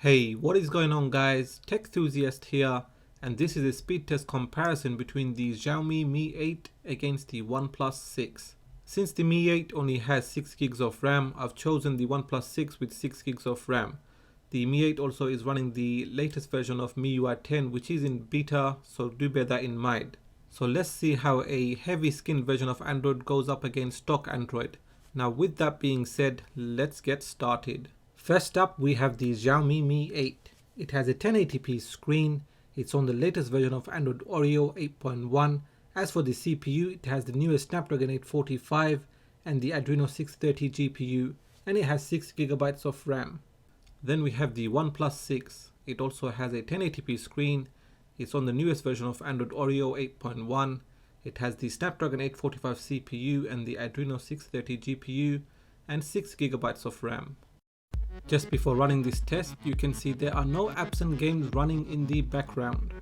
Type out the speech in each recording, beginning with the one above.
Hey, what is going on guys? Tech Enthusiast here, and this is a speed test comparison between the Xiaomi Mi 8 against the Oneplus 6. Since the Mi 8 only has 6 gigs of RAM, I've chosen the Oneplus 6 with 6 gigs of RAM. The Mi 8 also is running the latest version of Miui 10, which is in beta, so do bear that in mind. So let's see how a heavy skinned version of Android goes up against stock Android. Now with that being said, let's get started. First up, we have the Xiaomi Mi 8. It has a 1080p screen. It's on the latest version of Android Oreo 8.1. As for the CPU, it has the newest Snapdragon 845 and the Adreno 630 GPU, and it has 6GB of RAM. Then we have the OnePlus 6. It also has a 1080p screen. It's on the newest version of Android Oreo 8.1. It has the Snapdragon 845 CPU and the Adreno 630 GPU and 6GB of RAM. Just before running this test, you can see there are no apps and games running in the background.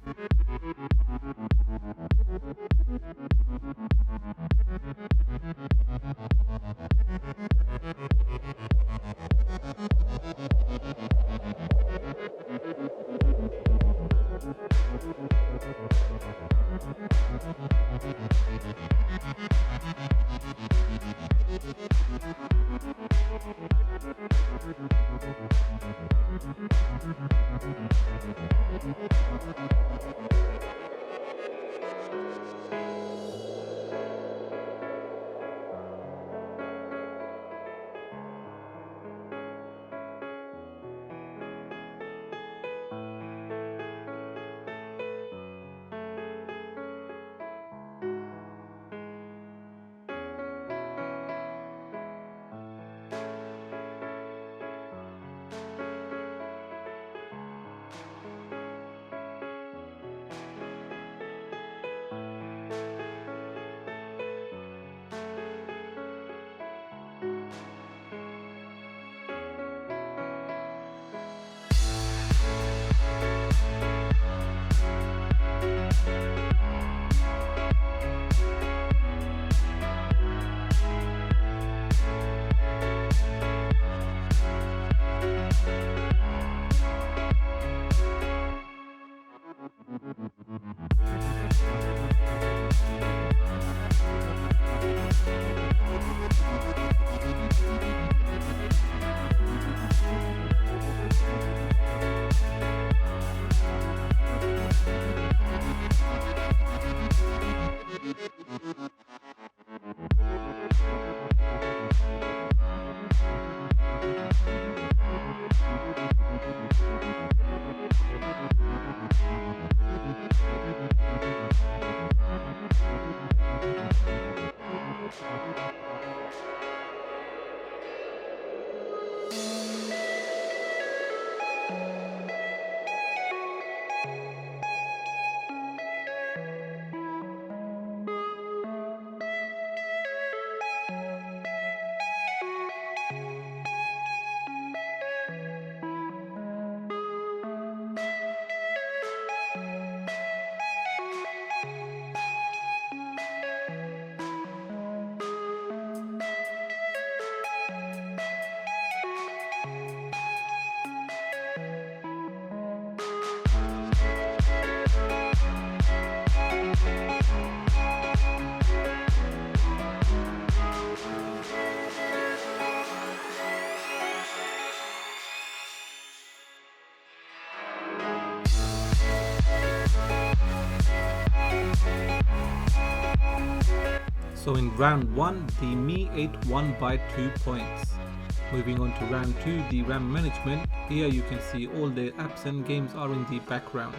So in round 1, the Mi 8 won by 2 points. Moving on to round 2, the RAM management. Here you can see all the apps and games are in the background.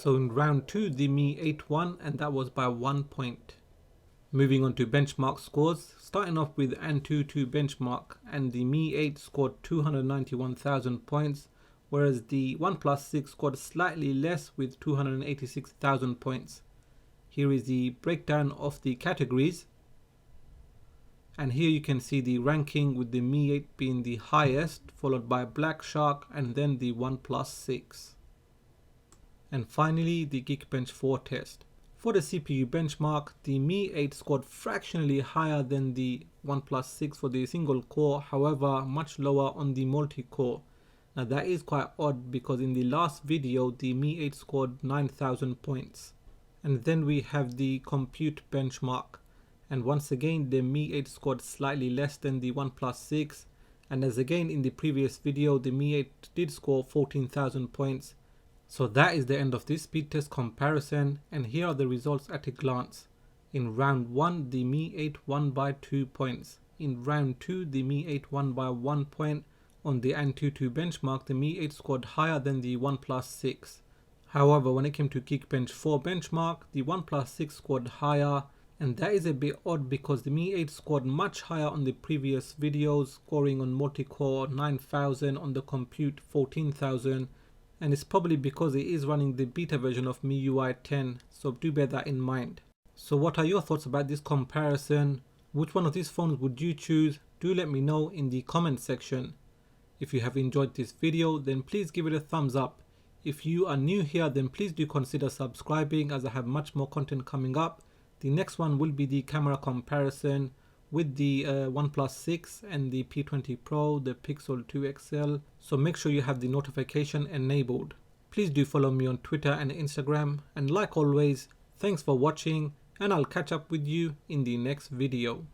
So in round 2 the Mi 8 won, and that was by 1 point. Moving on to benchmark scores, starting off with Antutu benchmark, and the Mi 8 scored 291,000 points, whereas the OnePlus 6 scored slightly less with 286,000 points. Here is the breakdown of the categories, and here you can see the ranking with the Mi 8 being the highest, followed by Black Shark and then the OnePlus 6. And finally the Geekbench 4 test. For the CPU benchmark, the Mi 8 scored fractionally higher than the OnePlus 6 for the single core, however much lower on the multi-core. Now that is quite odd because in the last video the Mi 8 scored 9,000 points. And then we have the compute benchmark, and once again the Mi 8 scored slightly less than the OnePlus 6, and as again in the previous video the Mi 8 did score 14,000 points. So that is the end of this speed test comparison, and here are the results at a glance. In round 1 the Mi 8 won by 2 points. In round 2 the Mi 8 won by 1 point. On the Antutu benchmark the Mi 8 scored higher than the OnePlus 6. However, when it came to Geekbench 4 benchmark, the OnePlus 6 scored higher, and that is a bit odd because the Mi 8 scored much higher on the previous videos, scoring on multi-core 9,000, on the compute 14,000. And it's probably because it is running the beta version of Miui 10, so do bear that in mind. So what are your thoughts about this comparison? Which one of these phones would you choose? Do let me know in the comment section. If you have enjoyed this video, then please give it a thumbs up. If you are new here, then please do consider subscribing, as I have much more content coming up. The next one will be the camera comparison with the OnePlus 6 and the P20 Pro, the Pixel 2 XL, so make sure you have the notification enabled. Please do follow me on Twitter and Instagram, and like always, thanks for watching, and I'll catch up with you in the next video.